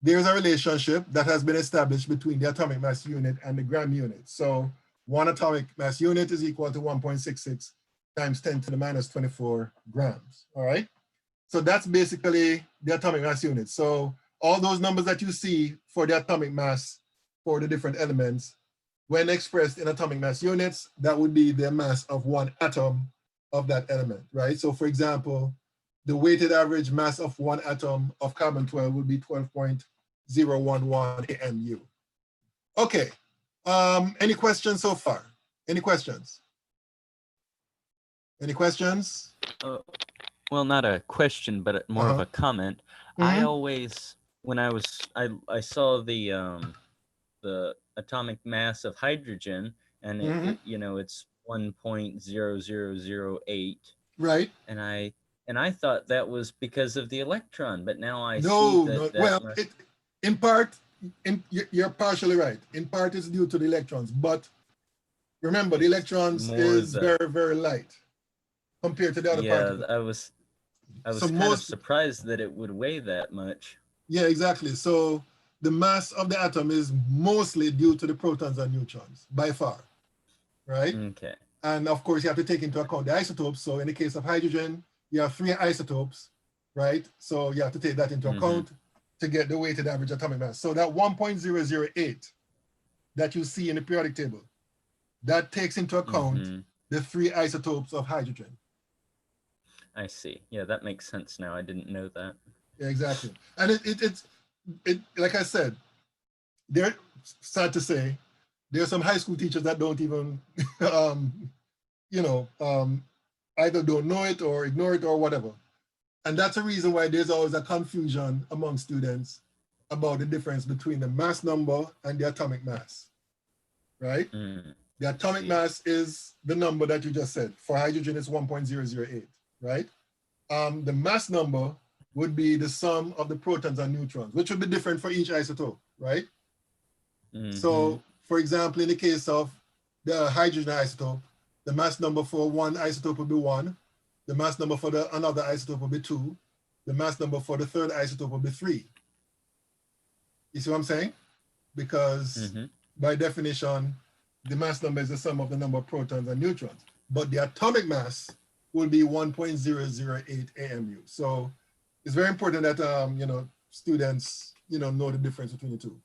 there's a relationship that has been established between the atomic mass unit and the gram unit. So one atomic mass unit is equal to 1.66 times 10 to the minus 24 grams, all right? So that's basically the atomic mass unit. So all those numbers that you see for the atomic mass for the different elements, when expressed in atomic mass units, that would be the mass of one atom of that element, right? So for example, the weighted average mass of one atom of carbon-12 would be 12.011 AMU. Okay, any questions so far? Any questions? Any questions? Well, not a question, but more of a comment. I Mhm. always, when I saw the atomic mass of hydrogen, and Mhm. you know, it's 1.0008, Right. and I thought that was because of the electron, but now I see No, that well, must, in part, you're partially right. In part, it's due to the electrons, but remember, the it's electrons more is the, very, very light compared to the other yeah, particles. I was So kind of most, surprised that it would weigh that much. yeah, exactly. So the mass of the atom is mostly due to the protons and neutrons, by far, right? Okay. And of course, you have to take into account the isotopes. So in the case of hydrogen, you have 3 isotopes, right? So you have to take that into account to get the weighted average atomic mass. So that 1.008 that you see in the periodic table, that takes into account the 3 isotopes of hydrogen. I see. Yeah, that makes sense now. I didn't know that. Yeah, exactly. And it's like I said, they're sad to say, there are some high school teachers that don't even, either don't know it or ignore it or whatever. And that's a reason why there's always a confusion among students about the difference between the mass number and the atomic mass, right? The atomic mass is the number that you just said. For hydrogen, it's 1.008, right? The mass number would be the sum of the protons and neutrons, which would be different for each isotope, right? So, for example, in the case of the hydrogen isotope, the mass number for one isotope would be 1. The mass number for another isotope would be 2. The mass number for the third isotope would be 3. You see what I'm saying? Because by definition, the mass number is the sum of the number of protons and neutrons. But the atomic mass will be 1.008 AMU. So it's very important that students know the difference between the two.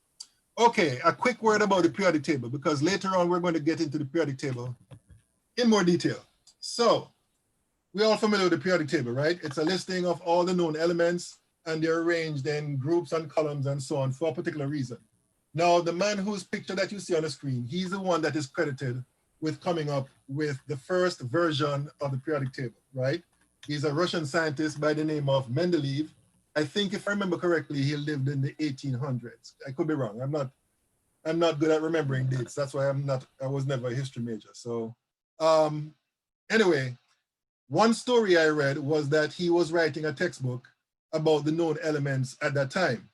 Okay, a quick word about the periodic table, because later on we're going to get into the periodic table in more detail. So we're all familiar with the periodic table, right? It's a listing of all the known elements, and they're arranged in groups and columns and so on for a particular reason. Now, the man whose picture that you see on the screen, he's the one that is credited with coming up with the first version of the periodic table, right? He's a Russian scientist by the name of Mendeleev. I think if I remember correctly, he lived in the 1800s. I could be wrong. I'm not good at remembering dates. That's why I was never a history major. So anyway, one story I read was that he was writing a textbook about the known elements at that time.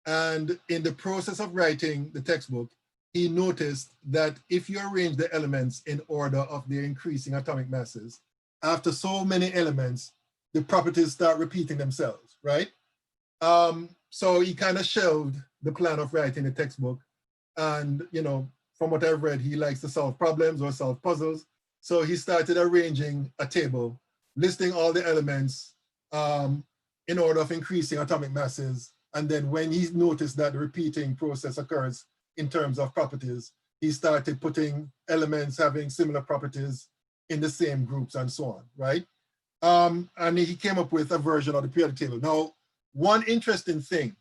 And in the process of writing the textbook, he noticed that if you arrange the elements in order of their increasing atomic masses, after so many elements, the properties start repeating themselves, right? So he kind of shelved the plan of writing a textbook. And, from what I've read, he likes to solve problems or solve puzzles. So he started arranging a table, listing all the elements in order of increasing atomic masses. And then when he noticed that the repeating process occurs in terms of properties, he started putting elements having similar properties in the same groups and so on, right? And he came up with a version of the periodic table. Now, one interesting thing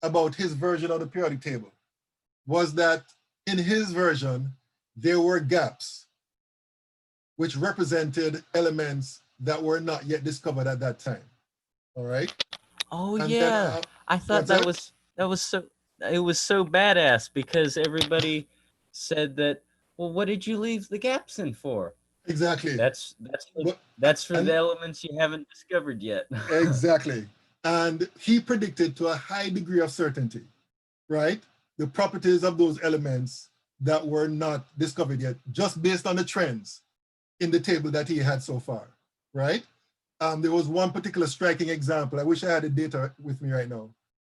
about his version of the periodic table was that in his version, there were gaps which represented elements that were not yet discovered at that time. All right. Oh And yeah, then, I thought what's that? that was so it was so badass because everybody said that. Well, what did you leave the gaps in for? Exactly. But, that's for the and elements you haven't discovered yet. exactly. And he predicted to a high degree of certainty, right, the properties of those elements that were not discovered yet, just based on the trends in the table that he had so far, right? There was one particular striking example. I wish I had the data with me right now.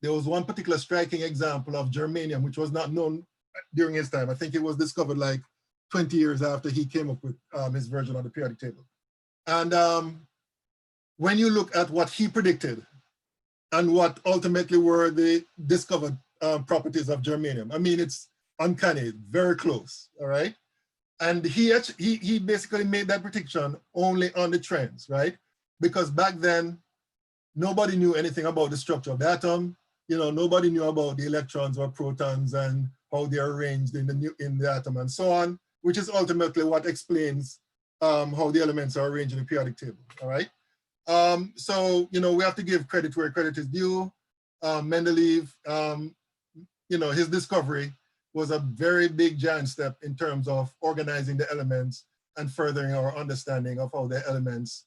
There was one particular striking example of germanium, which was not known during his time. I think it was discovered like 20 years after he came up with his version of the periodic table. And when you look at what he predicted and what ultimately were the discovered properties of germanium, I mean, it's uncanny, very close, all right? And he basically made that prediction only on the trends, right? Because back then, nobody knew anything about the structure of the atom. You know, nobody knew about the electrons or protons and how they're arranged in the atom and so on, which is ultimately what explains how the elements are arranged in the periodic table, all right? So, you know, we have to give credit where credit is due. Mendeleev, you know, his discovery was a very big giant step in terms of organizing the elements and furthering our understanding of how the elements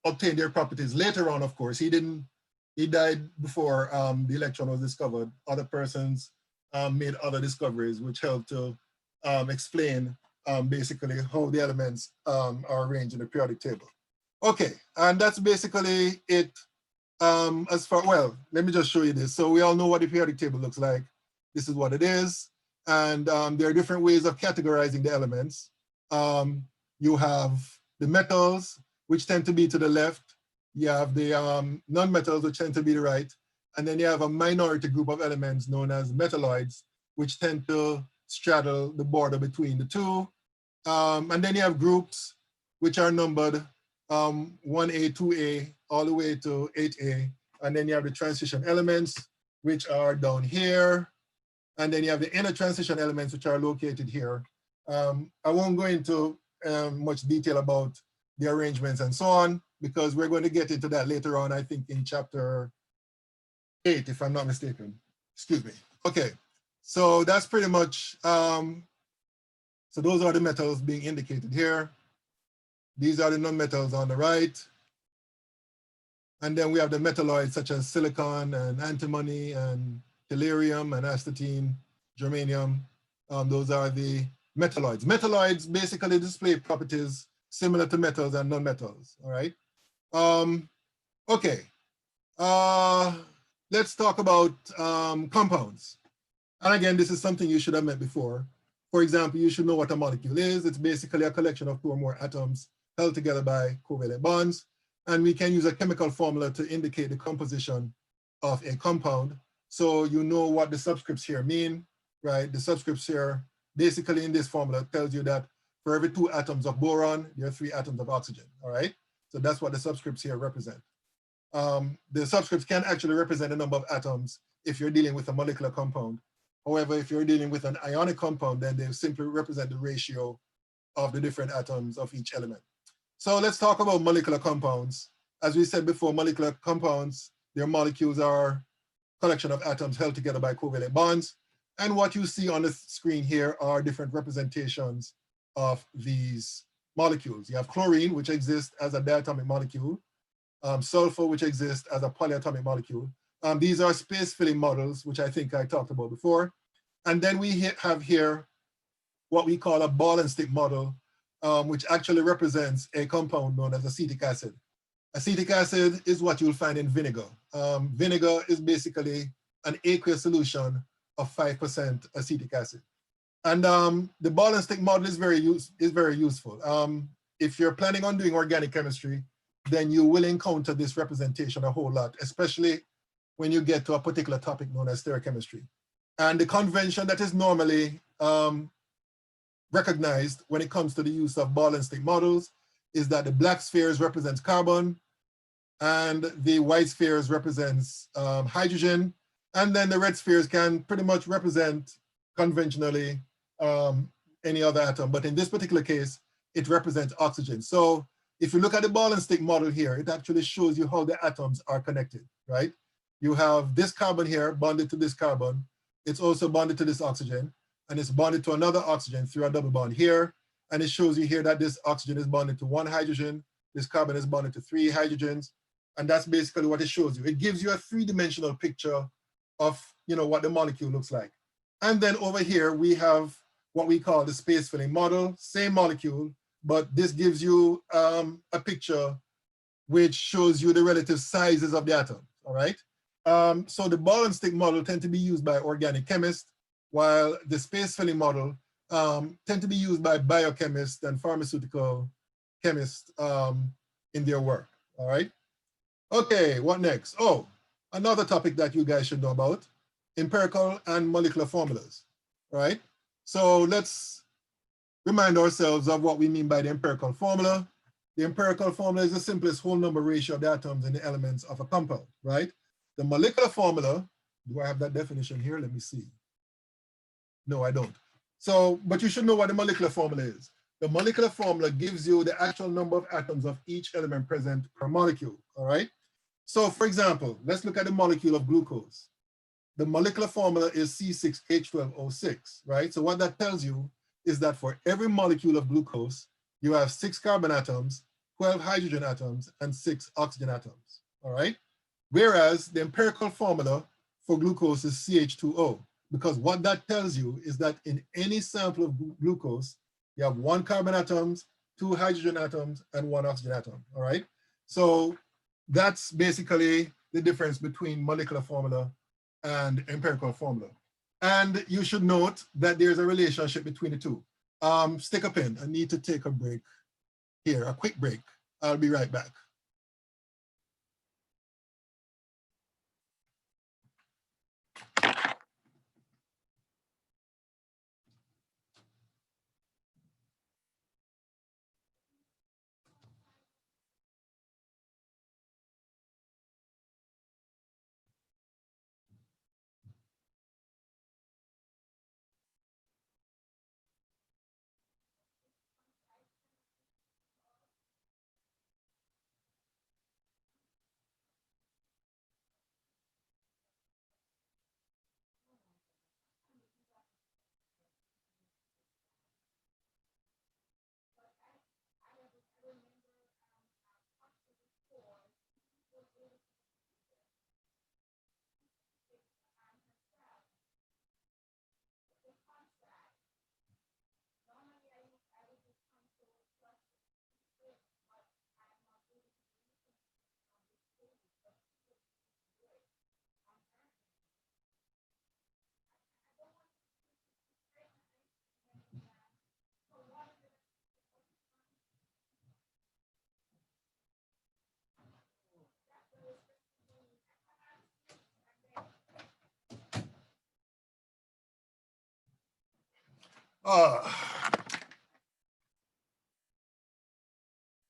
obtain their properties. Later on, of course, he died before the electron was discovered. Other persons made other discoveries which helped to explain basically how the elements are arranged in the periodic table. Okay, and that's basically it. As far, well, let me just show you this. So we all know what the periodic table looks like. This is what it is. And there are different ways of categorizing the elements. You have the metals, which tend to be to the left. You have the non-metals, which tend to be the right. And then you have a minority group of elements known as metalloids, which tend to straddle the border between the two. And then you have groups which are numbered 1A, 2A, all the way to 8A. And then you have the transition elements, which are down here. And then you have the inner transition elements, which are located here. I won't go into much detail about the arrangements and so on, because we're going to get into that later on, I think in chapter 8, if I'm not mistaken. Excuse me. Okay, so that's pretty much, so those are the metals being indicated here. These are the non-metals on the right. And then we have the metalloids such as silicon and antimony and tellurium and astatine, germanium. Those are the metalloids. Metalloids basically display properties similar to metals and non-metals, all right? Okay, let's talk about compounds. And again, this is something you should have met before. For example, you should know what a molecule is. It's basically a collection of 2 or more atoms held together by covalent bonds. And we can use a chemical formula to indicate the composition of a compound. So you know what the subscripts here mean, right? The subscripts here, basically in this formula, tells you that for every 2 atoms of boron, there are 3 atoms of oxygen, all right? So that's what the subscripts here represent. The subscripts can actually represent the number of atoms if you're dealing with a molecular compound. However, if you're dealing with an ionic compound, then they simply represent the ratio of the different atoms of each element. So let's talk about molecular compounds. As we said before, molecular compounds, their molecules are a collection of atoms held together by covalent bonds. And what you see on the screen here are different representations of these molecules. You have chlorine, which exists as a diatomic molecule, sulfur, which exists as a polyatomic molecule. These are space-filling models, which I think I talked about before. And then we have here what we call a ball and stick model, which actually represents a compound known as acetic acid. Acetic acid is what you'll find in vinegar. Vinegar is basically an aqueous solution of 5% acetic acid. And the ball and stick model is very useful. If you're planning on doing organic chemistry, then you will encounter this representation a whole lot, especially when you get to a particular topic known as stereochemistry. And the convention that is normally recognized when it comes to the use of ball and stick models is that the black spheres represents carbon and the white spheres represents hydrogen. And then the red spheres can pretty much represent conventionally any other atom. But in this particular case, it represents oxygen. So if you look at the ball and stick model here, it actually shows you how the atoms are connected, right? You have this carbon here bonded to this carbon. It's also bonded to this oxygen, and it's bonded to another oxygen through a double bond here. And it shows you here that this oxygen is bonded to 1 hydrogen, this carbon is bonded to 3 hydrogens. And that's basically what it shows you. It gives you a 3-dimensional picture of, you know, what the molecule looks like. And then over here, we have what we call the space filling model, same molecule, but this gives you a picture which shows you the relative sizes of the atoms, all right? So the ball and stick model tend to be used by organic chemists, while the space filling model tend to be used by biochemists and pharmaceutical chemists in their work, all right? Okay, what next? Oh, another topic that you guys should know about, empirical and molecular formulas, right? So let's remind ourselves of what we mean by the empirical formula. The empirical formula is the simplest whole number ratio of the atoms and the elements of a compound, right? The molecular formula, do I have that definition here? Let me see. No, I don't. So, but you should know what the molecular formula is. The molecular formula gives you the actual number of atoms of each element present per molecule, all right? So for example, let's look at the molecule of glucose. The molecular formula is C6H12O6, right? So what that tells you is that for every molecule of glucose, you have 6 carbon atoms, 12 hydrogen atoms, and 6 oxygen atoms, all right? Whereas the empirical formula for glucose is CH2O, because what that tells you is that in any sample of glucose, you have 1 carbon atoms, 2 hydrogen atoms, and 1 oxygen atom, all right? So that's basically the difference between molecular formula and empirical formula. And you should note that there's a relationship between the two. Stick a pin, I need to take a break here, a quick break. I'll be right back.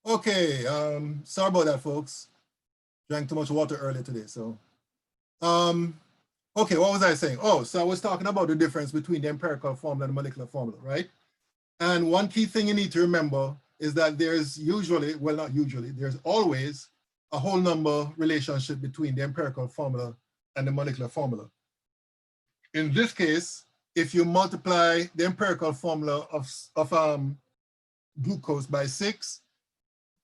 Okay, sorry about that, folks. Drank too much water earlier today, so. Okay, what was I saying? Oh, so I was talking about the difference between the empirical formula and the molecular formula, right? And one key thing you need to remember is that there's usually, well, not usually, there's always a whole number relationship between the empirical formula and the molecular formula. In this case, if you multiply the empirical formula of glucose by 6,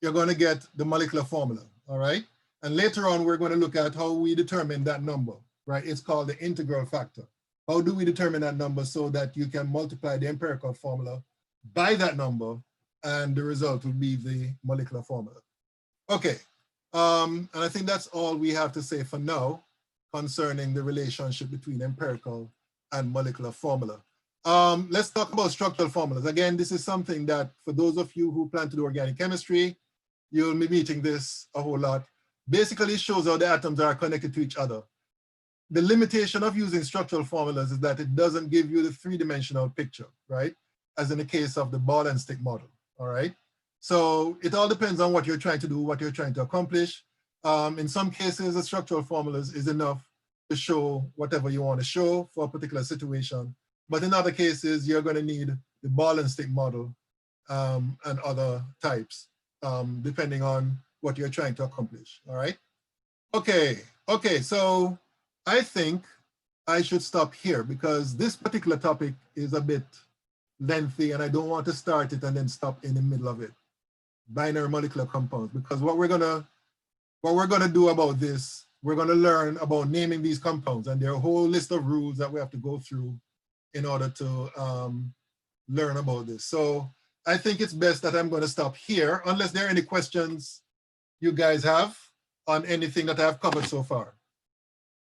you're going to get the molecular formula, all right? And later on, we're going to look at how we determine that number, right? It's called the integral factor. How do we determine that number so that you can multiply the empirical formula by that number, and the result will be the molecular formula. Okay, and I think that's all we have to say for now concerning the relationship between empirical and molecular formula. Let's talk about structural formulas. Again, this is something that for those of you who plan to do organic chemistry, you'll be meeting this a whole lot. Basically, it shows how the atoms are connected to each other. The limitation of using structural formulas is that it doesn't give you the 3-dimensional picture, right? As in the case of the ball and stick model, all right? So it all depends on what you're trying to do, what you're trying to accomplish. In some cases, the structural formulas is enough to show whatever you want to show for a particular situation. But in other cases, you're going to need the ball and stick model and other types, depending on what you're trying to accomplish, all right? Okay, so I think I should stop here because this particular topic is a bit lengthy, and I don't want to start it and then stop in the middle of it. Binary molecular compounds, because what we're gonna do about this, we're gonna learn about naming these compounds, and there are a whole list of rules that we have to go through in order to learn about this. So I think it's best that I'm gonna stop here, unless there are any questions you guys have on anything that I've covered so far.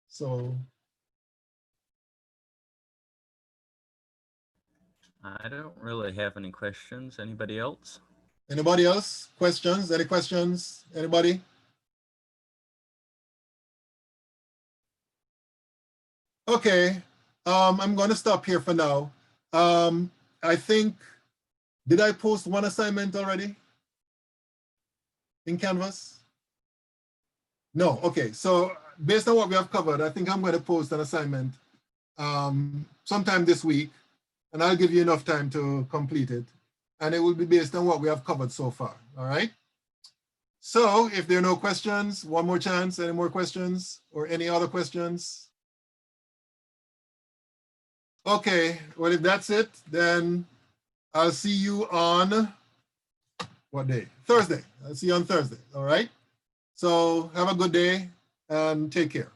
So. I don't really have any questions. Anybody else? Anybody else? Questions? Any questions? Anybody? Okay, I'm going to stop here for now. I think, did I post one assignment already in Canvas? No, okay. So based on what we have covered, I think I'm going to post an assignment sometime this week, and I'll give you enough time to complete it. And it will be based on what we have covered so far, all right? So if there are no questions, one more chance, any more questions or any other questions? Okay, well, if that's it, then I'll see you on what day? Thursday. I'll see you on Thursday, all right? So have a good day and take care.